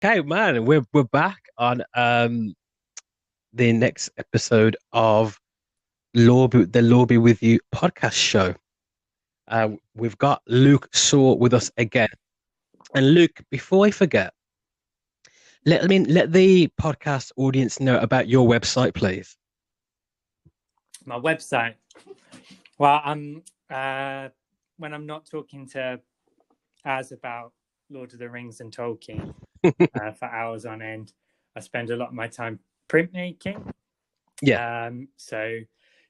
Okay, man, we're back on the next episode of the Law Be With You podcast show. We've got Luke Sewell with us again. And Luke, before I forget, let the podcast audience know about your website, please. My website. Well, when I'm not talking to Az about Lord of the Rings and Tolkien for hours on end, I spend a lot of my time printmaking. Yeah. So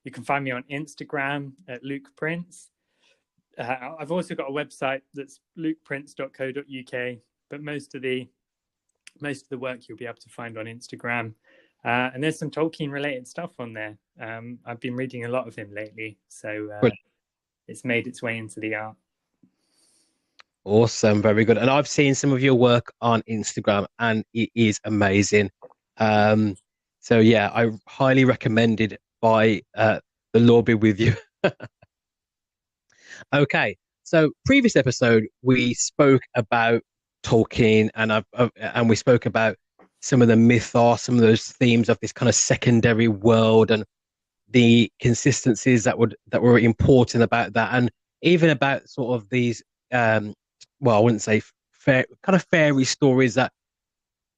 you can find me on Instagram at Luke Prints. I've also got a website that's lukeprints.co.uk, but most of the work you'll be able to find on Instagram. And there's some Tolkien related stuff on there. I've been reading a lot of him lately, so it's made its way into the art. Awesome, very good. And I've seen some of your work on Instagram, and it is amazing. So yeah, I highly recommended by the Law Be With You. Okay, so previous episode we spoke about Tolkien, and we spoke about some of the mythos, some of those themes of this kind of secondary world, and the consistencies that were important about that, and even about sort of these well, I wouldn't say kind of fairy stories that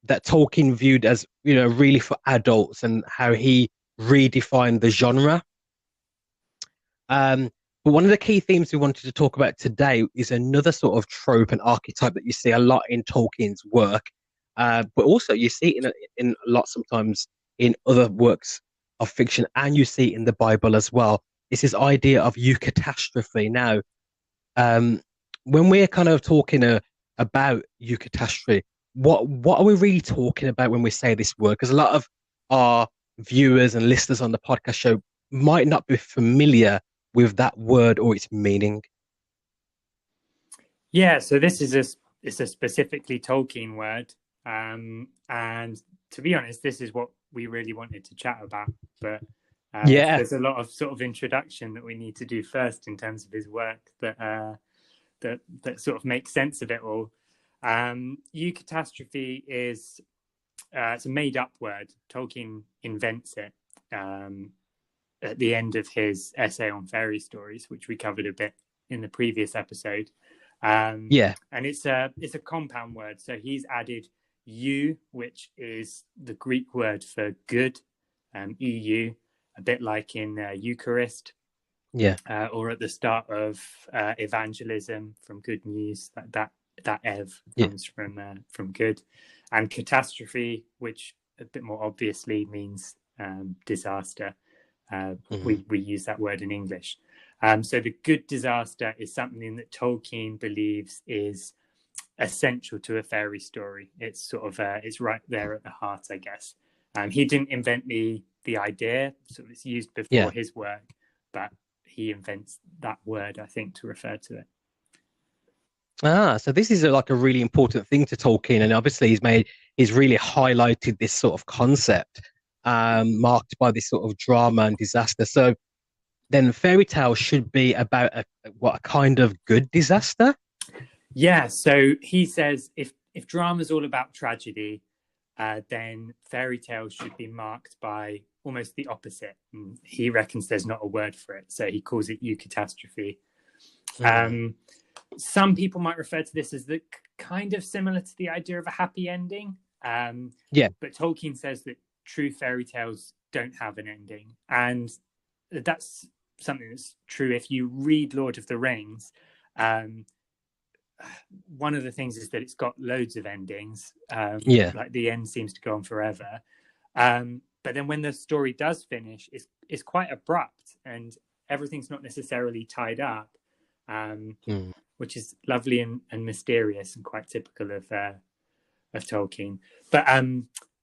Tolkien viewed as, really for adults, and how he redefined the genre. But one of the key themes we wanted to talk about today is another sort of trope and archetype that you see a lot in Tolkien's work, but also you see it in a lot sometimes in other works of fiction, and you see it in the Bible as well. It's this idea of eucatastrophe. Now, when we're kind of talking about eucatastrophe, what are we really talking about when we say this word? Because a lot of our viewers and listeners on the podcast show might not be familiar with that word or its meaning. Yeah, so this is it's a specifically Tolkien word, and to be honest, this is what we really wanted to chat about. But there's a lot of sort of introduction that we need to do first in terms of his work that sort of makes sense of it all. Eucatastrophe is it's a made-up word. Tolkien invents it at the end of his essay on fairy stories, which we covered a bit in the previous episode. And it's a compound word. So he's added eu, which is the Greek word for good, EU, a bit like in Eucharist. Or at the start of evangelism, from good news, that ev comes from good, and catastrophe, which a bit more obviously means disaster. We use that word in English. So the good disaster is something that Tolkien believes is essential to a fairy story. It's sort of it's right there at the heart, I guess. He didn't invent the idea, so it's used before his work, but he invents that word, I think, to refer to it. So this is like a really important thing to Tolkien, and obviously he's really highlighted this sort of concept, marked by this sort of drama and disaster. So then fairy tales should be about a kind of good disaster? Yeah, so he says if drama's all about tragedy, then fairy tales should be marked by almost the opposite. And he reckons there's not a word for it, so he calls it eucatastrophe. Some people might refer to this as the kind of similar to the idea of a happy ending. But Tolkien says that true fairy tales don't have an ending, and that's something that's true if you read Lord of the Rings. One of the things is that it's got loads of endings. Like the end seems to go on forever. But then when the story does finish, it's quite abrupt, and everything's not necessarily tied up, which is lovely and mysterious and quite typical of Tolkien. But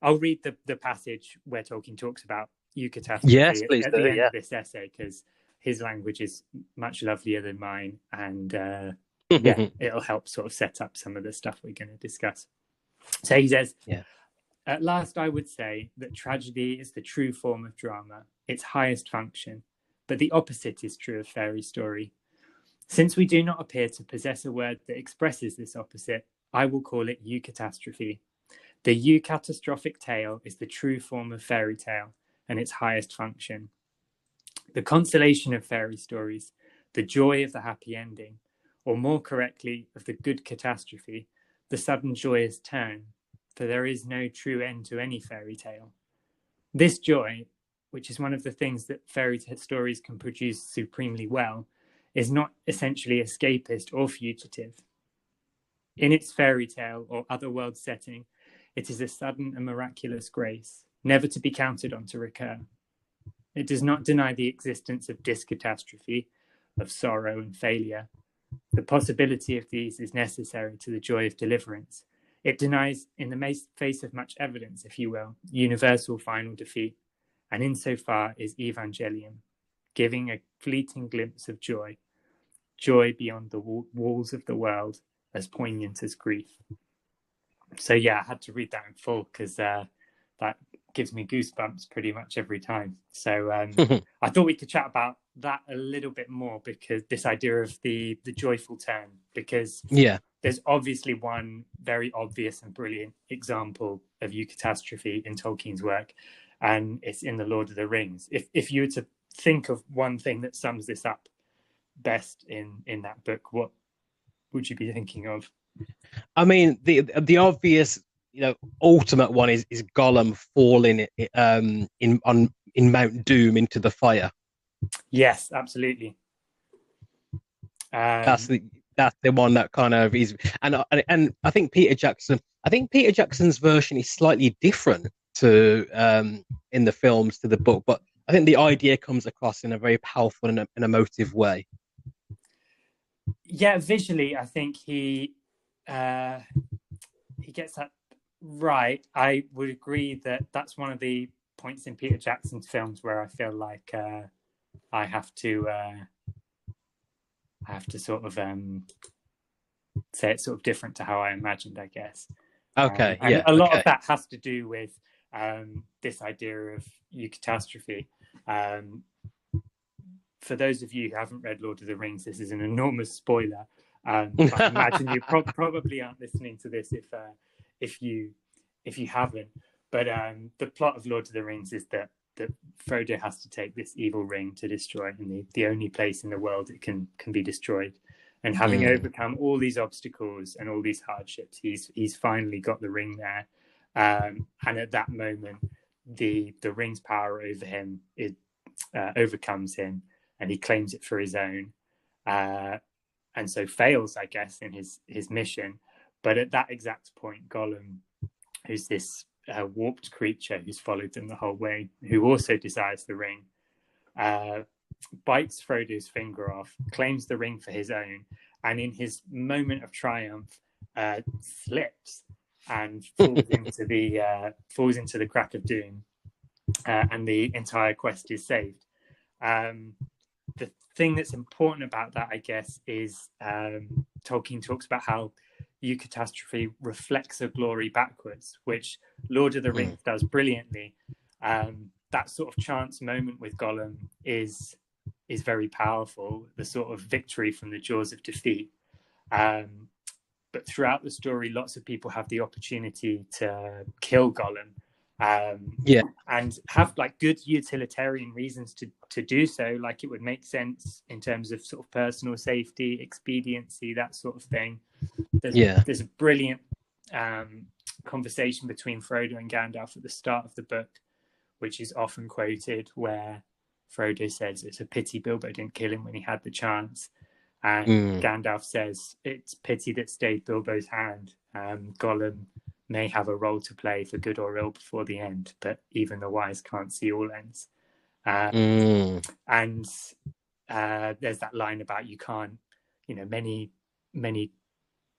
I'll read the passage where Tolkien talks about eucatastrophe at the end of this essay, because his language is much lovelier than mine, and it'll help sort of set up some of the stuff we're going to discuss. So he says, at last I would say that tragedy is the true form of drama, its highest function, but the opposite is true of fairy story. Since we do not appear to possess a word that expresses this opposite, I will call it eucatastrophe. The Eucatastrophic tale is the true form of fairy tale and its highest function. The consolation of fairy stories, the joy of the happy ending, or more correctly, of the good catastrophe, the sudden joyous turn, for there is no true end to any fairy tale. This joy, which is one of the things that fairy stories can produce supremely well, is not essentially escapist or fugitive. In its fairy tale or otherworld setting, it is a sudden and miraculous grace, never to be counted on to recur. It does not deny the existence of discatastrophe, of sorrow and failure. The possibility of these is necessary to the joy of deliverance. It denies, in the face of much evidence, if you will, universal final defeat, and insofar is Evangelium, giving a fleeting glimpse of joy, joy beyond the walls of the world, as poignant as grief. So yeah, I had to read that in full because that gives me goosebumps pretty much every time. So I thought we could chat about that a little bit more, because this idea of the joyful turn, because there's obviously one very obvious and brilliant example of Eucatastrophe in Tolkien's work, and it's in The Lord of the Rings. If you were to think of one thing that sums this up best in that book, what would you be thinking of? I mean, the obvious, ultimate one is Gollum falling in Mount Doom into the fire. Yes, absolutely. That's the one that kind of is, and I think Peter Jackson's version is slightly different to in the films to the book, but I think the idea comes across in a very powerful and emotive way. Yeah, visually, I think he gets that right. I would agree that that's one of the points in Peter Jackson's films where I feel like I have to sort of say it's sort of different to how I imagined, I guess. Okay, and a lot of that has to do with this idea of Eucatastrophe. For those of you who haven't read Lord of the Rings, this is an enormous spoiler. I imagine you probably aren't listening to this if you haven't. But the plot of Lord of the Rings is that Frodo has to take this evil ring to destroy it, and the only place in the world it can be destroyed. And having overcome all these obstacles and all these hardships, he's finally got the ring there. And at that moment, the ring's power over him overcomes him, and he claims it for his own. And so fails, I guess, in his mission. But at that exact point, Gollum, who's this warped creature who's followed them the whole way, who also desires the ring, bites Frodo's finger off, claims the ring for his own, and in his moment of triumph, slips and falls into the crack of doom, and the entire quest is saved. The thing that's important about that, I guess, is Tolkien talks about how Eucatastrophe reflects a glory backwards, which Lord of the Rings does brilliantly. That sort of chance moment with Gollum is very powerful, the sort of victory from the jaws of defeat. But throughout the story, lots of people have the opportunity to kill Gollum, and have like good utilitarian reasons to do so. Like it would make sense in terms of sort of personal safety, expediency, that sort of thing. There's a brilliant conversation between Frodo and Gandalf at the start of the book, which is often quoted, where Frodo says it's a pity Bilbo didn't kill him when he had the chance, and Gandalf says it's pity that stayed Bilbo's hand. Gollum may have a role to play for good or ill before the end, but even the wise can't see all ends. And there's that line about you can't, many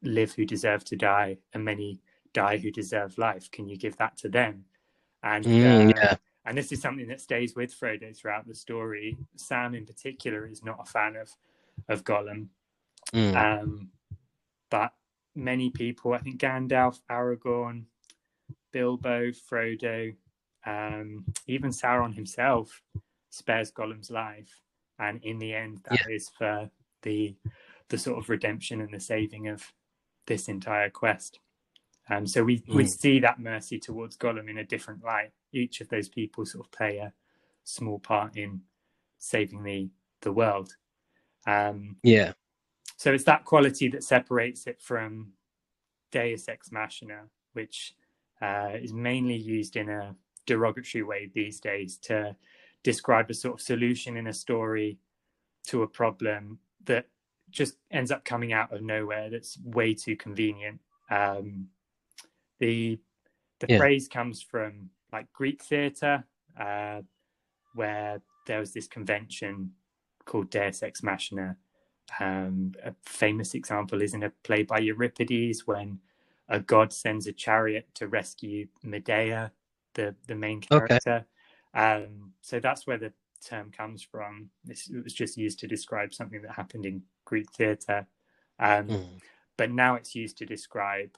live who deserve to die, and many die who deserve life. Can you give that to them? And and this is something that stays with Frodo throughout the story. Sam, in particular, is not a fan of Gollum, but many people, I think Gandalf, Aragorn, Bilbo, Frodo, even Sauron himself, spares Gollum's life, and in the end, that is for the sort of redemption and the saving of this entire quest. So we Mm. see that mercy towards Gollum in a different light. Each of those people sort of play a small part in saving the world. Yeah. So it's that quality that separates it from Deus Ex Machina, which is mainly used in a derogatory way these days to describe a sort of solution in a story to a problem that just ends up coming out of nowhere. That's way too convenient. The Yeah. phrase comes from like Greek theatre, where there was this convention called Deus Ex Machina. A famous example is in a play by Euripides when a god sends a chariot to rescue Medea, the main Okay. character. So that's where the term comes from. It was just used to describe something that happened in Greek theatre. Mm. But now it's used to describe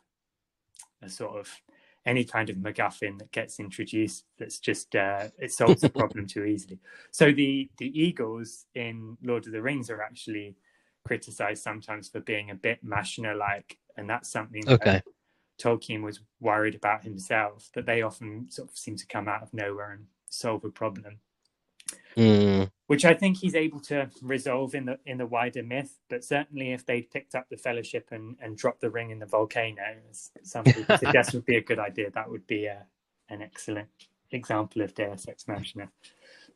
a sort of any kind of MacGuffin that gets introduced that's just it solves the problem too easily. So the eagles in Lord of the Rings are actually criticized sometimes for being a bit machina-like, and that's something that Okay. Tolkien was worried about himself, that they often sort of seem to come out of nowhere and solve a problem, Mm. which I think he's able to resolve in the wider myth. But certainly, if they picked up the Fellowship and dropped the ring in the volcano, as some people suggest would be a good idea, that would be an excellent example of Deus Ex Machina.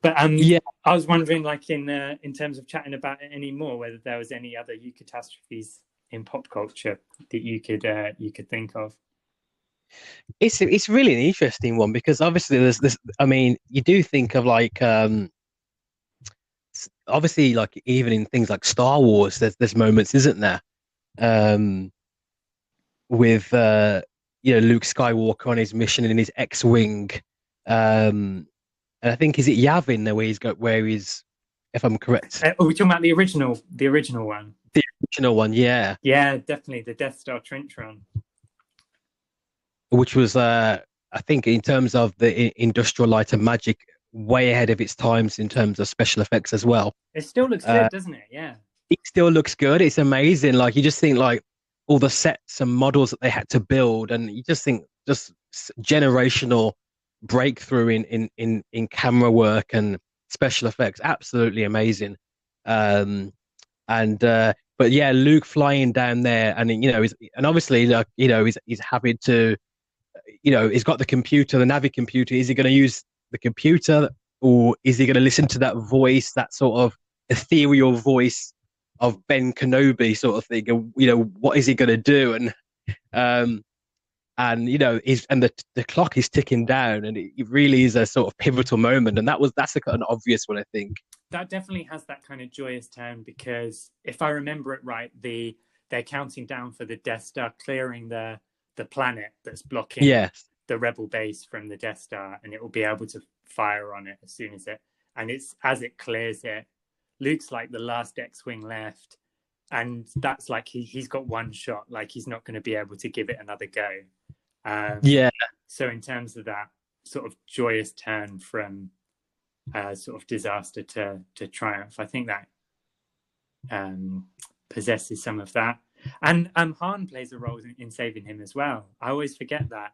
But Yeah. I was wondering, like in terms of chatting about it anymore, whether there was any other eucatastrophes in pop culture that you could think of. It's really an interesting one because obviously there's this. I mean, you do think of like obviously like even in things like Star Wars, there's moments, isn't there? Um, with Luke Skywalker on his mission in his X-wing, and I think is it Yavin there where he's, if I'm correct, Are we talking about the original one? the original one, yeah, Yeah, definitely the Death Star trench run. which was I think in terms of the industrial light and magic, way ahead of its times in terms of special effects as well. It still looks Uh, good, doesn't it? Yeah. it still looks good. It's amazing. Like you just think like all the sets and models that they had to build, and you just think just generational breakthrough in camera work and special effects. Absolutely amazing. Um, and but yeah, Luke flying down there, and and obviously like he's having to he's got the computer, the Navi computer. Is he going to use the computer, or is he going to listen to that voice, that sort of ethereal voice of Ben Kenobi, sort of thing? And, what is he going to do? Um, and the clock is ticking down, and it really is a sort of pivotal moment. And that's an obvious one, I think. That definitely has that kind of joyous tone because if I remember it right, they're counting down for the Death Star clearing the planet that's blocking Yes. the rebel base from the Death Star, and it will be able to fire on it as soon as it. And it's as it clears it, Luke's like the last X-wing left, and that's like he's got one shot. Like he's not going to be able to give it another go. Yeah. So in terms of that sort of joyous turn from sort of disaster to triumph, I think that possesses some of that. And Han plays a role in saving him as well. I always forget that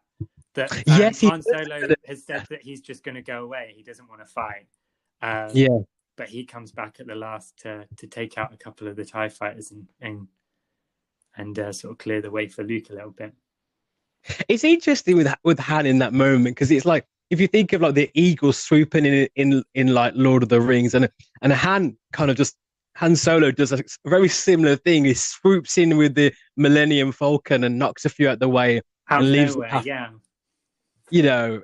Yes. Han Solo has said that he's just going to go away. He doesn't want to fight. Yeah. But he comes back at the last to take out a couple of the TIE fighters and sort of clear the way for Luke a little bit. It's interesting with Han in that moment because it's like if you think of like the eagles swooping in like Lord of the Rings, and Han kind of just Han Solo does a very similar thing. He swoops in with the Millennium Falcon and knocks a few out the way Out and of leaves the nowhere, path. yeah.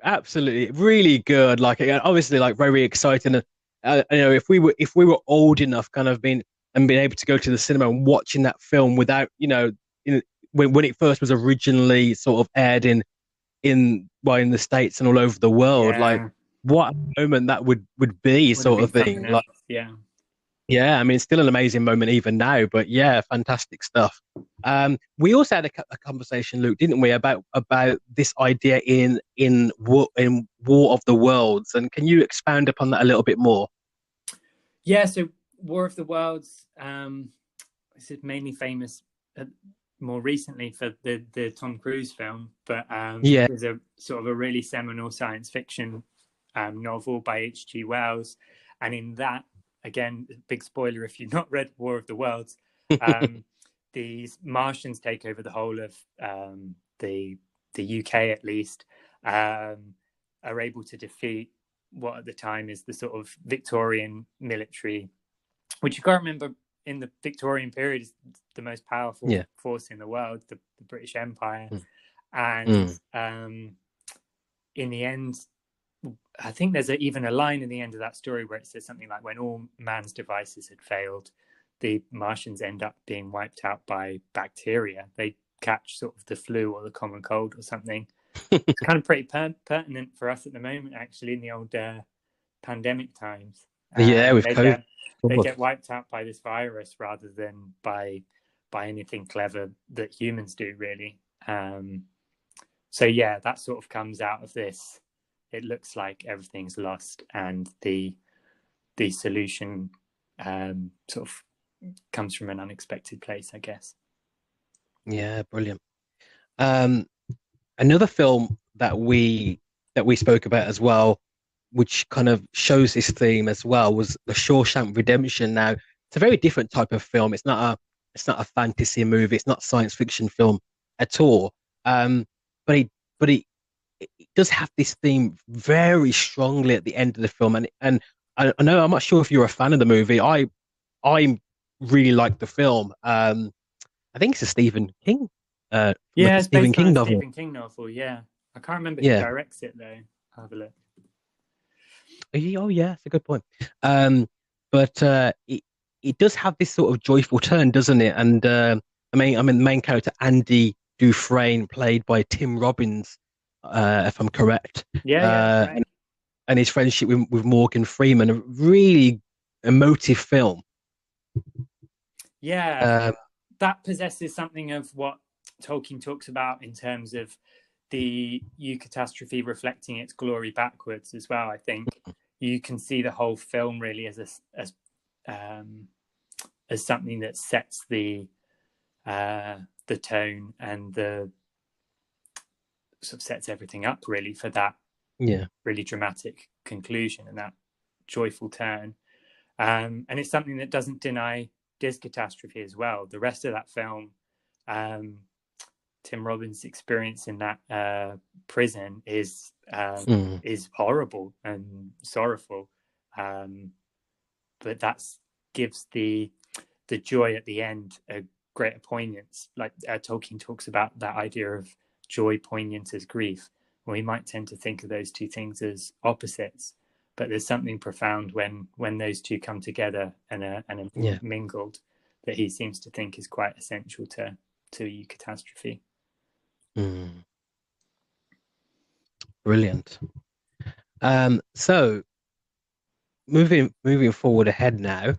Absolutely, really good. Like obviously, like very exciting. And if we were old enough, kind of being able to go to the cinema and watching that film without when it first was originally sort of aired in the States and all over the world, like Yeah. what a moment that would be, Would have sort been of something thing. Like, else, yeah. yeah, I mean, it's still an amazing moment even now, but yeah, fantastic stuff. We also had a conversation, Luke, didn't we, about this idea in War of the Worlds, and can you expound upon that a little bit more? Yeah, so War of the Worlds is mainly famous more recently for the Tom Cruise film, but Yeah. there's a sort of a really seminal science fiction novel by H.G. Wells, and in that, again, big spoiler if you've not read War of the Worlds, these Martians take over the whole of the UK at least, are able to defeat what at the time is the sort of Victorian military, which you can't remember in the Victorian period is the most powerful force in the world, the British Empire. And in the end, I think there's even a line in the end of that story where it says something like, when all man's devices had failed, the Martians end up being wiped out by bacteria. They catch sort of the flu or the common cold or something. It's kind of pretty pertinent for us at the moment, actually, in the old pandemic times. With COVID. They get wiped out by this virus rather than by anything clever that humans do, really. So yeah, that sort of comes out of this. It looks like everything's lost, and the solution sort of comes from an unexpected place, I guess. Yeah, brilliant. Another film that we spoke about as well, which kind of shows this theme as well, was The Shawshank Redemption. Now, it's a very different type of film. It's not a fantasy movie. It's not a science fiction film at all. But it does have this theme very strongly at the end of the film. And I know, I'm not sure if you're a fan of the movie. I really like the film. I think it's a Stephen King. It's Stephen based King on a novel. Stephen King novel. Yeah, I can't remember who directs it though. I'll have a look. Oh yeah, that's a good point. But it does have this sort of joyful turn, doesn't it? And the main character, Andy Dufresne, played by Tim Robbins, if I'm correct. Right. And his friendship with Morgan Freeman, a really emotive film. Yeah, that possesses something of what Tolkien talks about in terms of the Eucatastrophe reflecting its glory backwards as well. I think you can see the whole film really as something that sets the tone and the sort of sets everything up really for that really dramatic conclusion and that joyful turn. And it's something that doesn't deny Discatastrophe as well. The rest of that film, Tim Robbins' experience in that prison is horrible and sorrowful, but that gives the joy at the end a greater poignance. Like Tolkien talks about that idea of joy poignant as grief. We might tend to think of those two things as opposites, but there's something profound when those two come together and are mingled that he seems to think is quite essential to Eucatastrophe. Brilliant. So moving forward ahead now.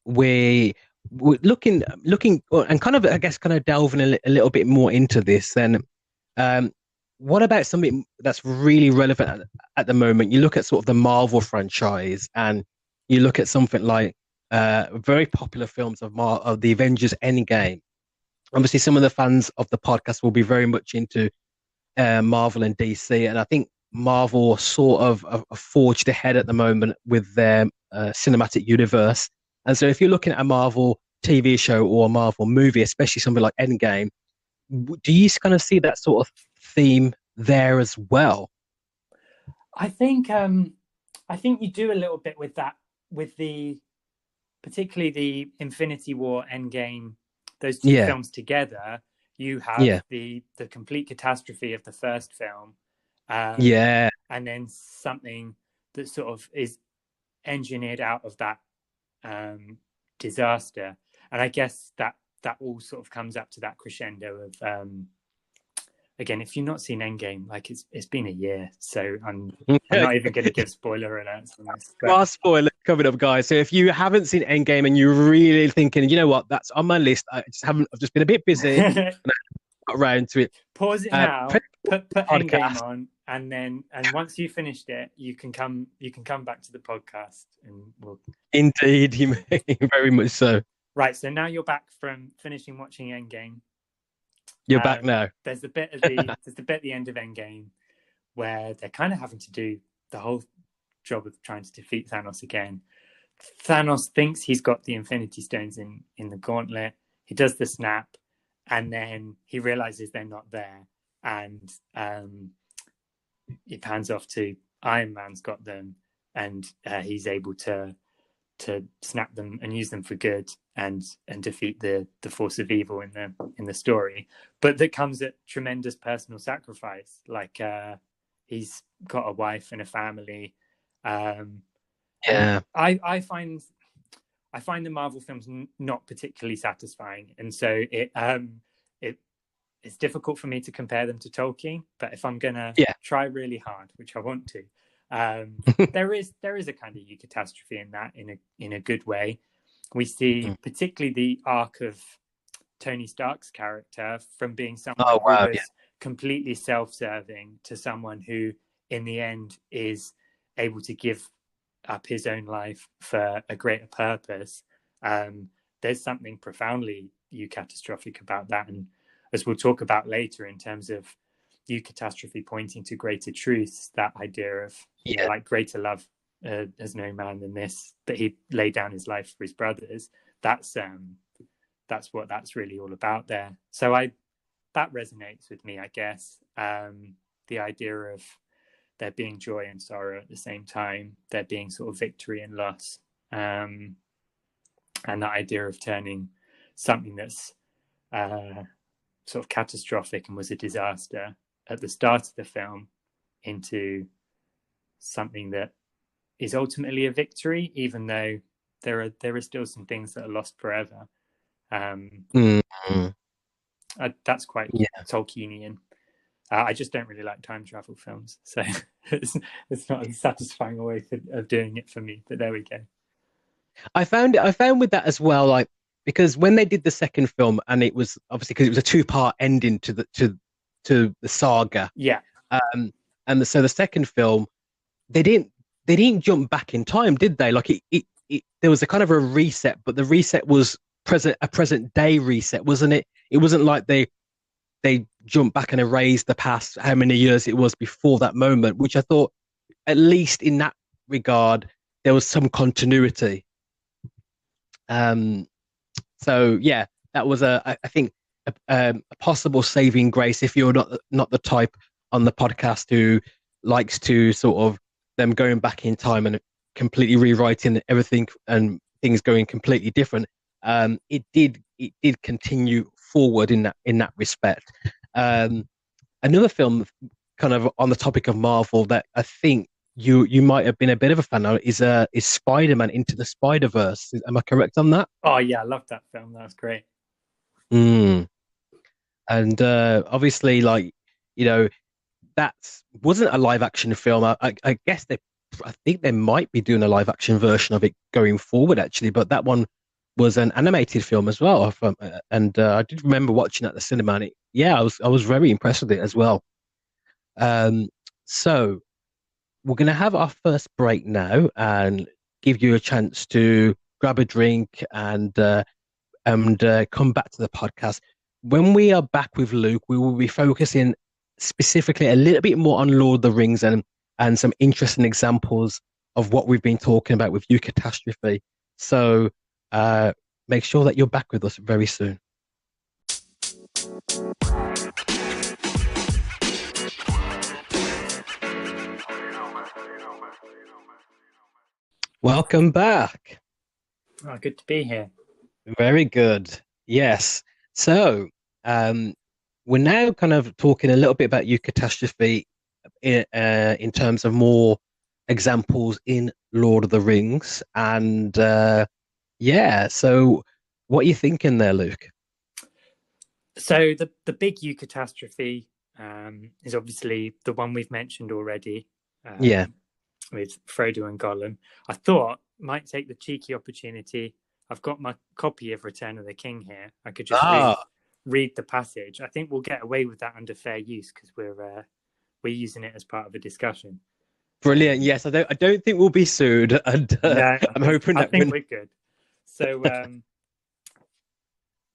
We're looking and kind of delving a little bit more into this. Then, what about something that's really relevant at the moment? You look at sort of the Marvel franchise, and you look at something like very popular films of the Avengers Endgame. Obviously, some of the fans of the podcast will be very much into Marvel and DC, and I think Marvel sort of forged ahead at the moment with their cinematic universe. And so if you're looking at a Marvel TV show or a Marvel movie, especially something like Endgame, do you kind of see that sort of theme there as well? I think you do a little bit with that, with particularly the Infinity War Endgame, those two films together. You have the complete catastrophe of the first film, and then something that sort of is engineered out of that disaster. And I guess that all sort of comes up to that crescendo of again, if you've not seen Endgame, like it's been a year, so I'm not even going to give spoiler alerts on this. Last spoiler coming up, guys. So if you haven't seen Endgame and you're really thinking, you know what, that's on my list, I've just been a bit busy and I got around to it. Pause it now. Put Endgame on, and once you finished it, you can come back to the podcast, and we'll. Indeed, you may, very much so. Right, so now you're back from finishing watching Endgame. You're back now. There's the bit at the end of Endgame where they're kind of having to do the whole job of trying to defeat Thanos again. Thanos thinks he's got the Infinity Stones in the gauntlet. He does the snap, and then he realizes they're not there, and it pans off to Iron Man's got them, and he's able to snap them and use them for good, and defeat the force of evil in the story. But that comes at tremendous personal sacrifice. Like he's got a wife and a family. Yeah. I find the Marvel films not particularly satisfying, and so it's difficult for me to compare them to Tolkien. But if I'm gonna try really hard, which I want to, there is a kind of eucatastrophe in that, in a good way. We see particularly the arc of Tony Stark's character from being someone who was completely self-serving to someone who, in the end, is able to give up his own life for a greater purpose. There's something profoundly eucatastrophic about that, and as we'll talk about later, in terms of eucatastrophe pointing to greater truths, that idea of like greater love has no man than this, that he laid down his life for his brothers. That's what that's really all about there. So that resonates with me, I guess. The idea of there being joy and sorrow at the same time, there being sort of victory and loss, and that idea of turning something that's sort of catastrophic and was a disaster at the start of the film into something that is ultimately a victory, even though there are still some things that are lost forever. That's quite Tolkienian. I just don't really like time travel films, so it's not a satisfying way of doing it for me. But there we go. I found with that as well, like, because when they did the second film, and it was obviously because it was a two-part ending to the saga. Yeah. So the second film, they didn't jump back in time, did they? Like it there was a kind of a reset, but the reset was a present day reset, wasn't it? It wasn't like they jumped back and erased the past, how many years it was before that moment, which I thought, at least in that regard, there was some continuity. So yeah, that was I think a possible saving grace if you're not the type on the podcast who likes to sort of them going back in time and completely rewriting everything and things going completely different. It did continue forward in that respect. Another film, kind of on the topic of Marvel, that I think you might have been a bit of a fan of is Spider-Man Into the Spider-Verse. Am I correct on that? Oh yeah, I loved that film. That was great. And obviously, like, that wasn't a live action film. I guess I think they might be doing a live action version of it going forward, actually. But that one was an animated film as well. And I did remember watching at the cinema. And I was very impressed with it as well. So we're going to have our first break now and give you a chance to grab a drink and come back to the podcast. When we are back with Luke, we will be focusing specifically a little bit more on Lord of the Rings and some interesting examples of what we've been talking about with Eucatastrophe. So make sure that you're back with us very soon. Welcome back. Oh, good to be here. Very good. Yes. So we're now kind of talking a little bit about Eucatastrophe in terms of more examples in Lord of the Rings. And so what are you thinking there, Luke? So the big Eucatastrophe is obviously the one we've mentioned already. With Frodo and Gollum. I thought might take the cheeky opportunity. I've got my copy of Return of the King here. I could just read the passage. I think we'll get away with that under fair use because we're using it as part of a discussion. Brilliant. Yes, I don't think we'll be sued, and no, I'm hoping I think we're good. So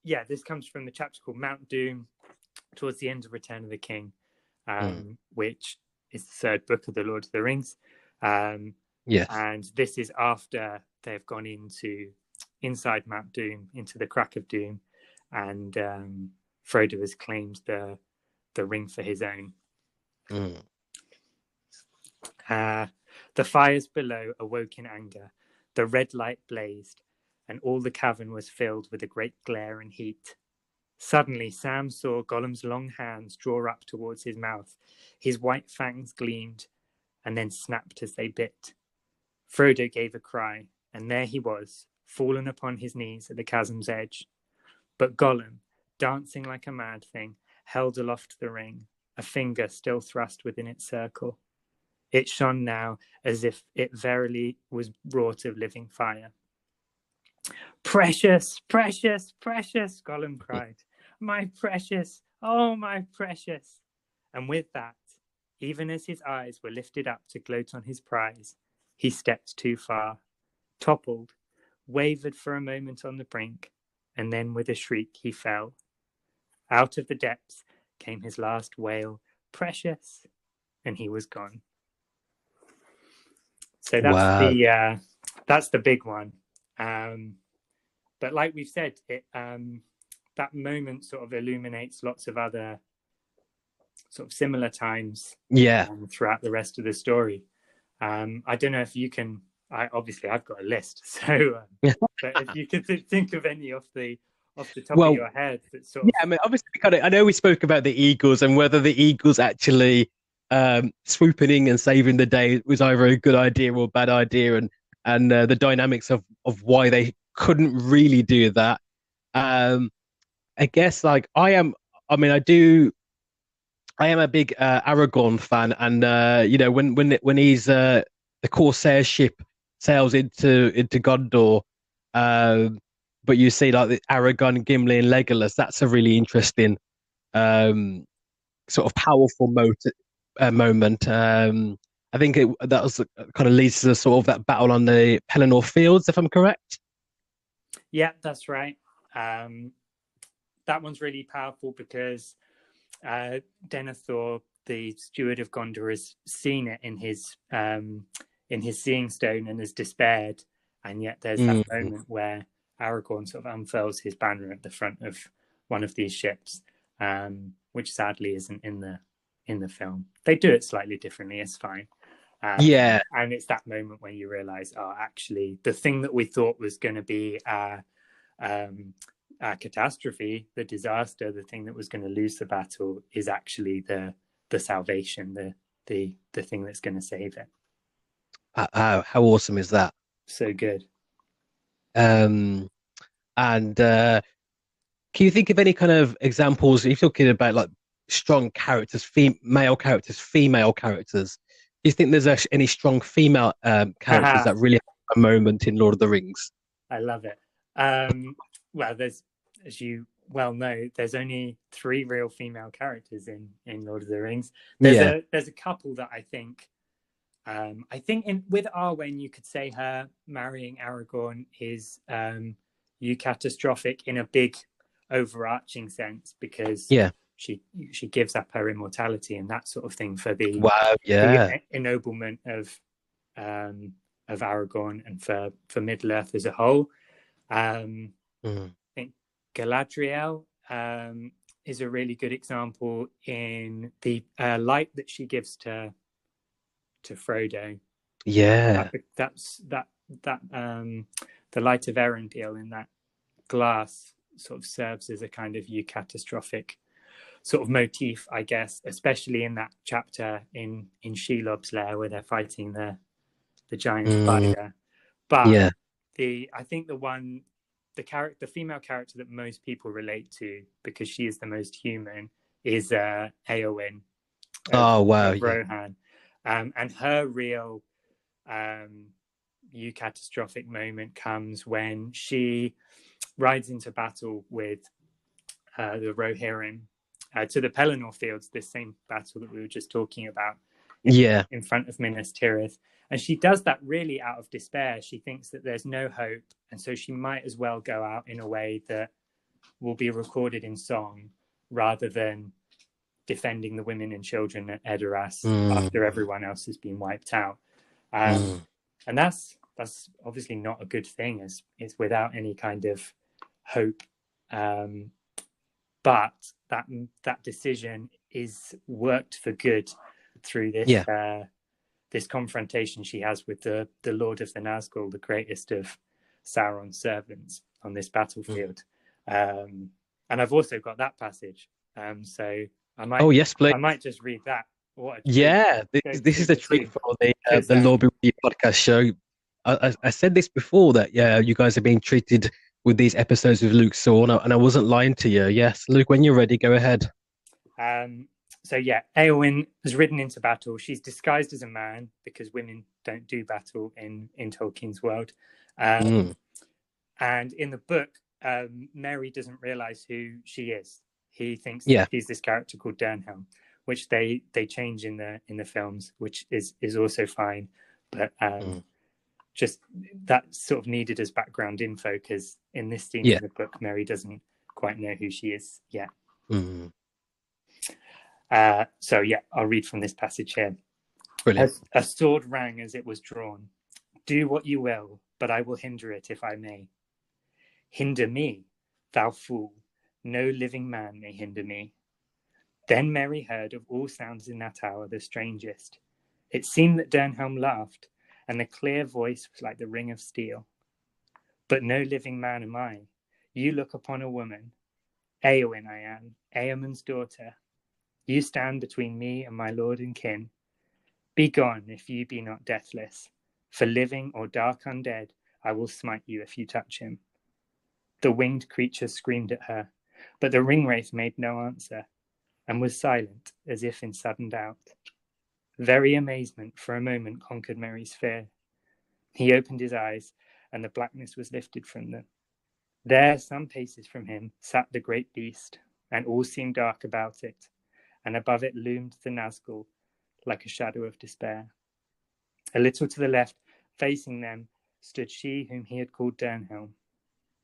yeah, this comes from the chapter called Mount Doom, towards the end of Return of the King, which is the third book of the Lord of the Rings. Yes. And this is after they've gone inside Mount Doom, into the Crack of Doom, and Frodo has claimed the ring for his own. The fires below awoke in anger. The red light blazed, and all the cavern was filled with a great glare and heat. Suddenly, Sam saw Gollum's long hands draw up towards his mouth. His white fangs gleamed, and then snapped as they bit. Frodo gave a cry, and there he was, fallen upon his knees at the chasm's edge. But Gollum, dancing like a mad thing, held aloft the ring, a finger still thrust within its circle. It shone now as if it verily was wrought of living fire. "Precious, precious, precious," Gollum cried. "My precious, oh, my precious." And with that, even as his eyes were lifted up to gloat on his prize, he stepped too far, toppled, wavered for a moment on the brink, and then with a shriek he fell. Out of the depths came his last wail, "Precious," and he was gone. So that's the big one. But like we've said, that moment sort of illuminates lots of other sort of similar times throughout the rest of the story. I don't know if you can. I've got a list, so but if you could think of any off the top of your head, that sort of. I mean, obviously, I know we spoke about the Eagles and whether the Eagles actually swooping in and saving the day was either a good idea or a bad idea, and the dynamics of why they couldn't really do that. I guess I am a big Aragorn fan, and when he's the Corsair ship sails into Gondor, but you see like the Aragorn, Gimli, and Legolas. That's a really interesting sort of powerful moment. I think that was kind of leads to sort of that battle on the Pelennor Fields, if I'm correct. Yeah, that's right. That one's really powerful because Denethor, the steward of Gondor, has seen it in his seeing stone and has despaired, and yet there's that moment where Aragorn sort of unfurls his banner at the front of one of these ships, which sadly isn't in the film. They do it slightly differently. It's fine. And it's that moment when you realize, actually, the thing that we thought was going to be a catastrophe, the disaster, the thing that was going to lose the battle, is actually the salvation, the thing that's going to save it. How awesome is that? So good. And can you think of any kind of examples? If you're talking about like strong characters, male characters, female characters. Do you think there's any strong female characters that really have a moment in Lord of the Rings? I love it. Well, there's, as you well know, there's only 3 real female characters in Lord of the Rings. There's a couple that I think with Arwen, you could say her marrying Aragorn is eucatastrophic in a big overarching sense, because she gives up her immortality and that sort of thing for the ennoblement of Aragorn and for Middle Earth as a whole. I think Galadriel is a really good example in the light that she gives to Frodo. That's the light of Erendil in that glass sort of serves as a kind of eucatastrophic sort of motif, I guess, especially in that chapter in Shelob's lair where they're fighting the giant spider. But I think the female character that most people relate to, because she is the most human, is Eowyn. Rohan. And her real eucatastrophic moment comes when she rides into battle with the Rohirrim to the Pelennor Fields, this same battle that we were just talking about, in front of Minas Tirith. And she does that really out of despair. She thinks that there's no hope, and so she might as well go out in a way that will be recorded in song rather than defending the women and children at Edoras after everyone else has been wiped out. And that's obviously not a good thing. It's without any kind of hope. But that decision is worked for good through this this confrontation she has with the Lord of the Nazgul, the greatest of Sauron's servants, on this battlefield. And I've also got that passage. So I might yes, please. I might just read that. What a treat. Yeah, this is a treat for the Lord Be With You podcast show. I said this before that you guys are being treated with these episodes with Luke Sewell, and I wasn't lying to you. Yes, Luke, when you're ready, go ahead. So Eowyn was ridden into battle. She's disguised as a man because women don't do battle in Tolkien's world. And in the book, Merry doesn't realize who she is. He thinks she's this character called Dernhelm, which they change in the films, which is also fine. But just that sort of needed as background info, because in this scene in the book, Merry doesn't quite know who she is yet. I'll read from this passage here. Brilliant. A sword rang as it was drawn. Do what you will, but I will hinder it if I may. Hinder me, thou fool. No living man may hinder me. Then Merry heard of all sounds in that hour the strangest. It seemed that Dernhelm laughed, and the clear voice was like the ring of steel. But no living man am I. You look upon a woman. Eowyn I am, Eamon's daughter. You stand between me and my lord and kin. Be gone if you be not deathless. For living or dark undead, I will smite you if you touch him. The winged creature screamed at her, but the ringwraith made no answer, and was silent as if in sudden doubt. Very amazement for a moment conquered Merry's fear. He opened his eyes, and the blackness was lifted from them. There, some paces from him, sat the great beast, and all seemed dark about it, and above it loomed the Nazgul, like a shadow of despair. A little to the left, facing them, stood she whom he had called Dernhelm.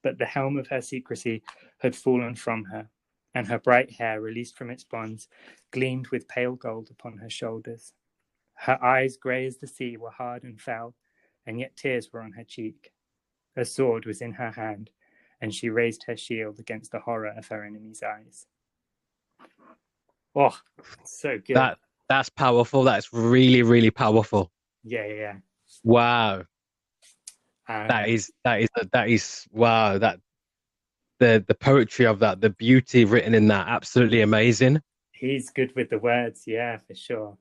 But the helm of her secrecy had fallen from her, and her bright hair, released from its bonds, gleamed with pale gold upon her shoulders. Her eyes, grey as the sea, were hard and fell, and yet tears were on her cheek. A sword was in her hand, and she raised her shield against the horror of her enemy's eyes. Oh, so good. That's powerful. That's really, really powerful. Yeah. Wow. That is wow. That the poetry of that, the beauty written in that, absolutely amazing. He's good with the words, yeah, for sure.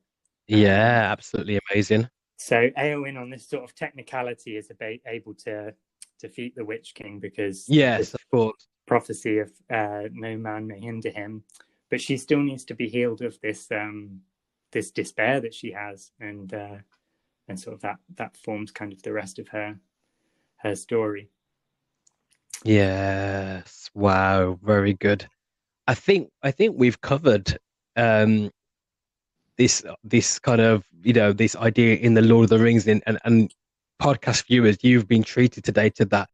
Yeah, absolutely amazing. So Eowyn, on this sort of technicality, is able to defeat the Witch King because yes, of course, prophecy of no man may hinder him. But she still needs to be healed of this this despair that she has, and sort of that forms kind of the rest of her story. Yes, wow, very good. I think we've covered this kind of this idea in the Lord of the Rings, and podcast viewers, you've been treated today to that.